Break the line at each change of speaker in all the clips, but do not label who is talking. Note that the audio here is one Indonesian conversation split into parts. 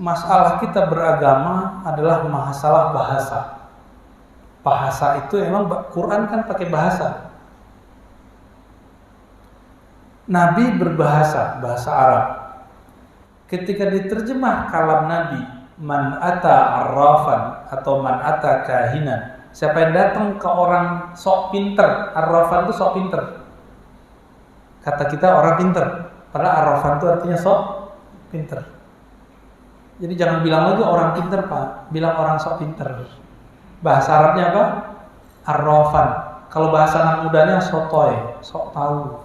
masalah kita beragama adalah masalah bahasa. Bahasa itu emang Quran kan pakai bahasa. Nabi berbahasa, bahasa Arab. Ketika diterjemah kalam Nabi, man ata arrafan atau man ata kahinan, siapa yang datang ke orang sok pinter, arrafan itu sok pinter. Kata kita orang pinter, padahal arrafan itu artinya sok pinter. Jadi jangan bilang lagi orang pinter Pak, bilang orang sok pinter. Bahasa Arabnya apa? Arrafan. Kalau bahasa anak mudanya sotoy, sok tahu.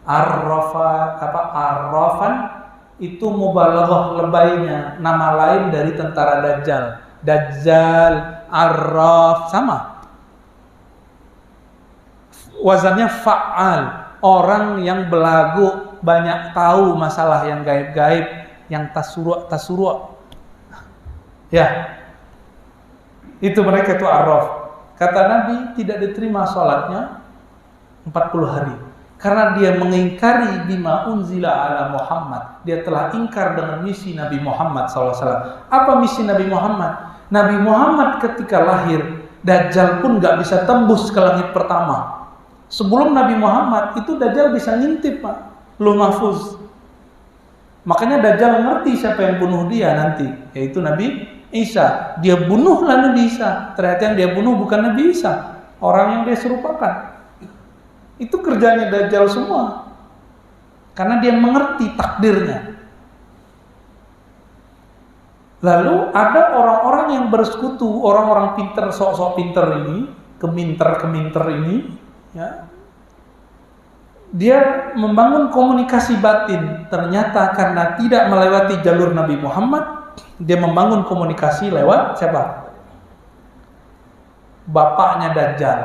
Arrafan itu mubalaghah lebaynya, nama lain dari tentara Dajjal. Dajjal, Arraf, sama. Wazannya fa'al, orang yang belagu, banyak tahu masalah yang gaib-gaib, yang tasuru'. Ya. Itu mereka itu Arraf. Kata Nabi tidak diterima salatnya 40 hari. Karena dia mengingkari bima unzila ala Muhammad. Dia telah ingkar dengan misi Nabi Muhammad SAW. Apa misi Nabi Muhammad? Nabi Muhammad ketika lahir, Dajjal pun gak bisa tembus ke langit pertama. Sebelum Nabi Muhammad, itu Dajjal bisa ngintip Pak. Lauh Mahfuz. Makanya Dajjal ngerti siapa yang bunuh dia nanti. Yaitu Nabi Isa. Dia bunuhlah Nabi Isa. Ternyata yang dia bunuh bukan Nabi Isa. Orang yang dia serupakan. Itu kerjanya Dajjal semua. Karena dia mengerti takdirnya. Lalu ada orang-orang yang bersekutu, orang-orang pinter, sok-sok pinter ini, keminter ini, ya. Dia membangun komunikasi batin. Ternyata karena tidak melewati jalur Nabi Muhammad, dia membangun komunikasi lewat siapa? Bapaknya Dajjal,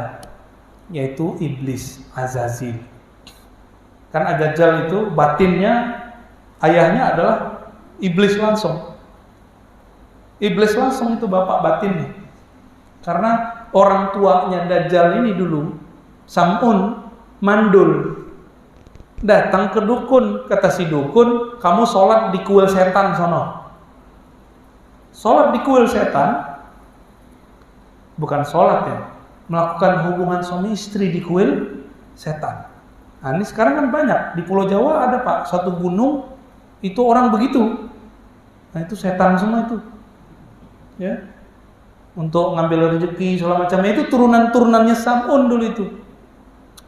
yaitu iblis, Azazil. Kan Dajjal itu batinnya, ayahnya adalah iblis langsung. Iblis langsung itu bapak batinnya. Karena orang tuanya Dajjal ini dulu, Sam'un, mandul. Datang ke dukun, kata si dukun, kamu sholat di kuil setan sono. Sholat di kuil setan, bukan sholat ya, melakukan hubungan suami istri di kuil setan. Nah ini sekarang kan banyak, di Pulau Jawa ada Pak, satu gunung, itu orang begitu. Nah itu setan semua itu. Ya, untuk ngambil rezeki segala macamnya, itu turunan-turunannya Sam'un dulu itu.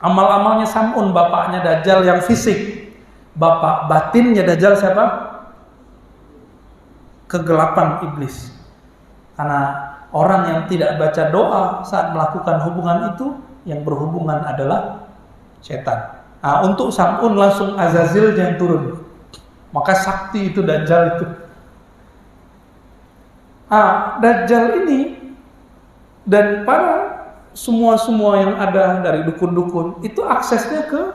Amal-amalnya Sam'un, bapaknya Dajjal yang fisik. Bapak batinnya Dajjal siapa? Kegelapan iblis. Karena orang yang tidak baca doa saat melakukan hubungan itu, yang berhubungan adalah setan. Nah, untuk Sam'un langsung Azazil yang turun. Maka sakti itu Dajjal itu. Dajjal ini dan para semua yang ada dari dukun-dukun itu aksesnya ke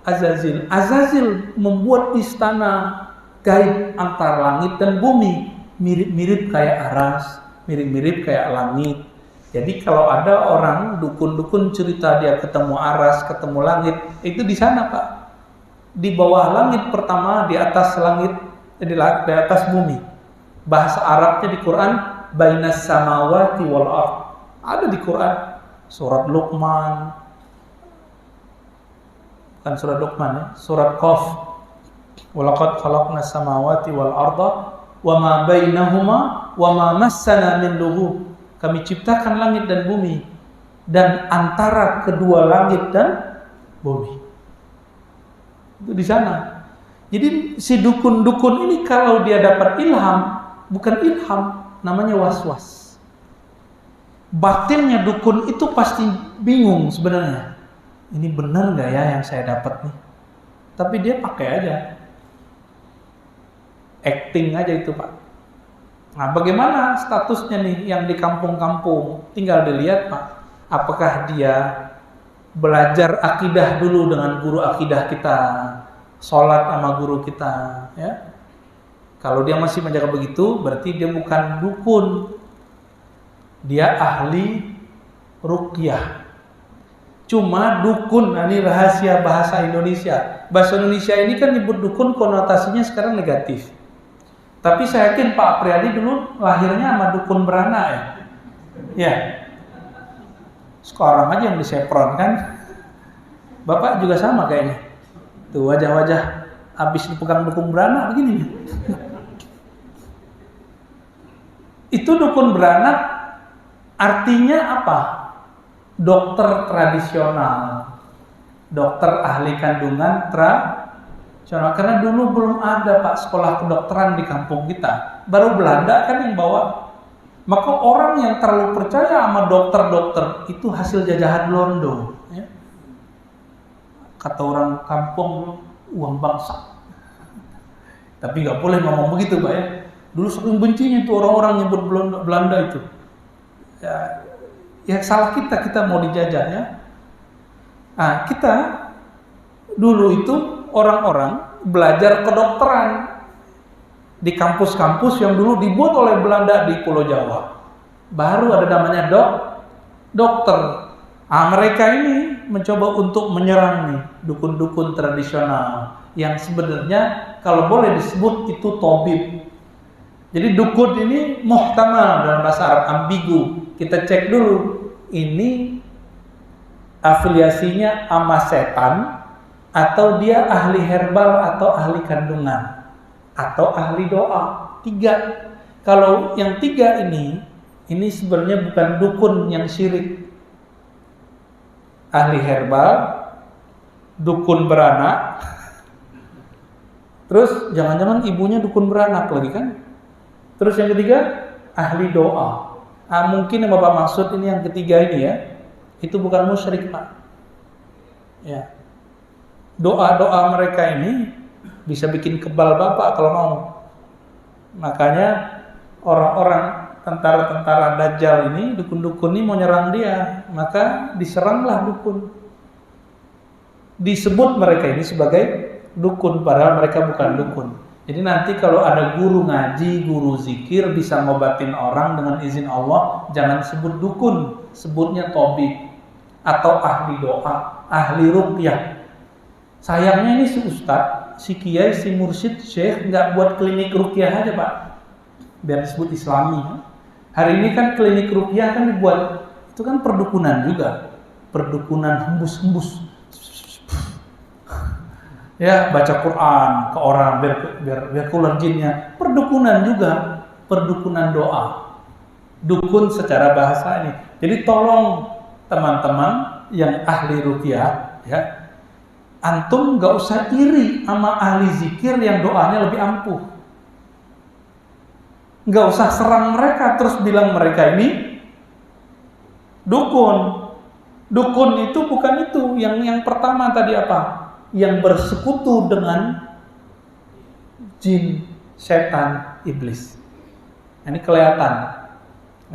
Azazil. Azazil membuat istana gaib antara langit dan bumi, mirip-mirip kayak aras, mirip-mirip kayak langit. Jadi kalau ada orang dukun-dukun cerita dia ketemu aras, ketemu langit, itu di sana Pak. Di bawah langit pertama, di atas langit, di atas bumi. Bahasa Arabnya di Quran bainas samawati wal ard. Ada di Quran surat Luqman. Bukan surat Luqman ya, surat Qaf. Walaqad khalaqnas samawati wal arda wama bainahuma wama massana min lughub. Kami ciptakan langit dan bumi dan antara kedua langit dan bumi. Itu di sana. Jadi si dukun-dukun ini kalau dia dapat ilham, bukan ilham, namanya was-was. Batinnya dukun itu pasti bingung sebenarnya. Ini benar nggak ya yang saya dapat nih? Tapi dia pakai aja, acting aja itu Pak. Nah, bagaimana statusnya nih yang di kampung-kampung? Tinggal dilihat Pak, apakah dia belajar akidah dulu dengan guru akidah kita, sholat sama guru kita, ya. Kalau dia masih menjaga begitu, berarti dia bukan dukun. Dia ahli ruqyah. Cuma dukun, ini rahasia bahasa Indonesia. Bahasa Indonesia ini kan nyebut dukun konotasinya sekarang negatif. Tapi saya yakin Pak Apriyadi dulu lahirnya sama dukun beranak ya. Ya. Sekarang aja yang disepron kan. Bapak juga sama kayaknya. Tuh wajah-wajah habis dipegang dukun beranak begini. Itu dukun beranak artinya apa? Dokter tradisional. Dokter ahli kandungan karena dulu belum ada Pak sekolah kedokteran di kampung kita. Baru Belanda kan yang bawa. Maka orang yang terlalu percaya sama dokter-dokter itu hasil jajahan Londo. Ya. Kata orang kampung, uang bangsa. Tapi nggak boleh ngomong begitu Pak ya. Dulu saking bencinya itu orang-orang nyebut Belanda itu. Ya salah kita mau dijajah ya. Nah, kita dulu itu orang-orang belajar kedokteran di kampus-kampus yang dulu dibuat oleh Belanda di Pulau Jawa. Baru ada namanya dokter. Nah, mereka ini mencoba untuk menyerang nih dukun-dukun tradisional yang sebenarnya kalau boleh disebut itu tabib. Jadi dukun ini muhtamal dalam bahasa Arab, ambigu. Kita cek dulu ini afiliasinya sama setan atau dia ahli herbal atau ahli kandungan atau ahli doa. 3. Kalau yang 3 ini sebenarnya bukan dukun yang syirik. Ahli herbal, dukun beranak. Terus jangan-jangan ibunya dukun beranak lagi kan? Terus yang ketiga ahli doa. Mungkin yang Bapak maksud ini yang ketiga ini ya. Itu bukan musyrik Pak. Ya. Doa-doa mereka ini bisa bikin kebal Bapak kalau mau. Makanya orang-orang tentara-tentara Dajjal ini, dukun-dukun ini mau nyerang dia, maka diseranglah dukun. Disebut mereka ini sebagai dukun, padahal mereka bukan dukun. Jadi nanti kalau ada guru ngaji, guru zikir bisa ngobatin orang dengan izin Allah, jangan sebut dukun, sebutnya tabib atau ahli doa, ahli ruqyah. Sayangnya ini si ustadz, si kiai, si mursyid, syekh nggak buat klinik ruqyah aja Pak, biar disebut islami. Hari ini kan klinik ruqyah kan dibuat, itu kan perdukunan juga, perdukunan hembus-hembus. Ya, baca Quran ke orang biar keluar jinnya. Perdukunan juga, perdukunan doa. Dukun secara bahasa ini. Jadi tolong teman-teman yang ahli ruqyah ya, antum nggak usah iri sama ahli zikir yang doanya lebih ampuh. Nggak usah serang mereka terus bilang mereka ini dukun. Dukun itu bukan itu. Yang pertama tadi apa? Yang bersekutu dengan jin, setan, iblis. Ini kelihatan.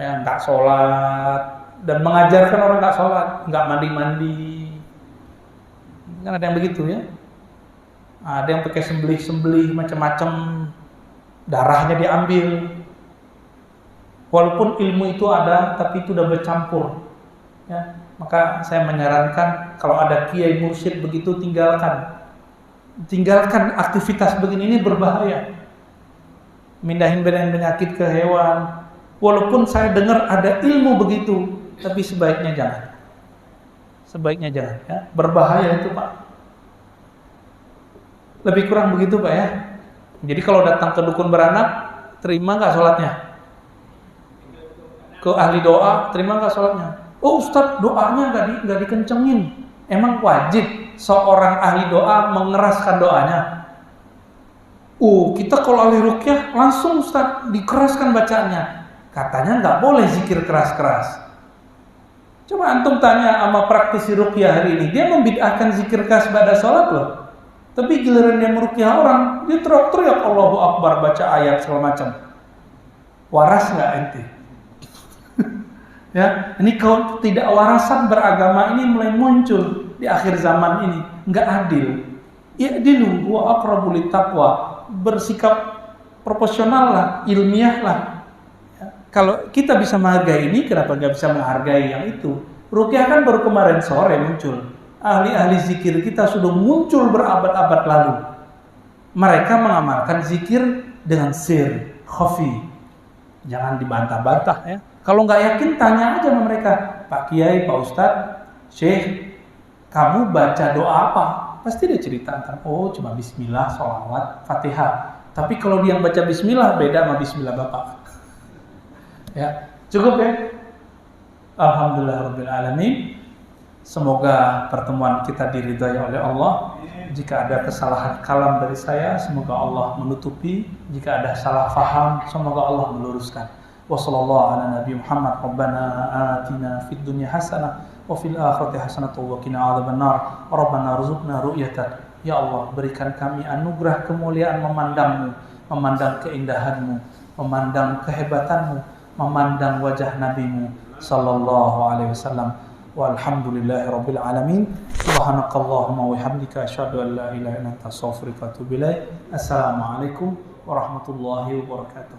Ya, nggak sholat dan mengajarkan orang nggak sholat, nggak mandi-mandi. Kan ada yang begitu ya. Ada yang pakai sembelih macam-macam, darahnya diambil. Walaupun ilmu itu ada, tapi itu udah bercampur. Ya. Maka saya menyarankan kalau ada kiai mursyid begitu tinggalkan aktivitas begini, ini berbahaya. Mindahin penyakit ke hewan. Walaupun saya dengar ada ilmu begitu, tapi sebaiknya jangan. Sebaiknya jangan ya. Berbahaya itu Pak. Lebih kurang begitu Pak ya. Jadi kalau datang ke dukun beranak, terima nggak sholatnya? Ke ahli doa, terima nggak sholatnya? Oh Ustadz, doanya nggak dikencengin. Emang wajib seorang ahli doa mengeraskan doanya? Kita kalau ahli ruqyah langsung Ustadz dikeraskan bacaannya. Katanya nggak boleh zikir keras-keras. Coba antum tanya sama praktisi ruqyah hari ini, dia membid'ahkan zikir keras pada sholat loh. Tapi giliran dia meruqyah orang, dia teriak-teriak Allahu Akbar, baca ayat segala macam. Waras nggak ente? Ya, ini kalau tidak warasan beragama ini mulai muncul di akhir zaman ini, nggak adil. Ya dilu wa aqrabu littaqwa, bersikap proporsional lah, ilmiah lah. Ya, kalau kita bisa menghargai ini, kenapa nggak bisa menghargai yang itu? Ruqyah kan baru kemarin sore muncul. Ahli-ahli zikir kita sudah muncul berabad-abad lalu. Mereka mengamalkan zikir dengan sir, khafi. Jangan dibantah-bantah ya. Kalau nggak yakin tanya aja sama mereka, Pak Kiai, Pak Ustadz, Syekh, kamu baca doa apa? Pasti dia cerita tentang, oh cuma Bismillah, sholawat, Fatihah. Tapi kalau dia yang baca Bismillah beda sama Bismillah Bapak. Ya, cukup ya. Alhamdulillahirrabbilalamin. Semoga pertemuan kita diridhai oleh Allah. Jika ada kesalahan kalam dari saya, semoga Allah menutupi. Jika ada salah faham, semoga Allah meluruskan. Wassallallahu ala nabi Muhammad. Rabbana atina fid dunya hasanah wa fil akhirati hasanah wa qina adzabannar. Rabbana rzuqna ru'yatak. Ya Allah, berikan kami anugerah kemuliaan memandangmu, memandang keindahanmu, memandang kehebatanmu, memandang wajah nabimu sallallahu alaihi wasallam. Walhamdulillahi rabbil alamin. Subhanakallahumma wa bihamdika asyhadu an la ilaha illa anta astaghfiruka wa atubu ilaik. Assalamualaikum warahmatullahi wabarakatuh.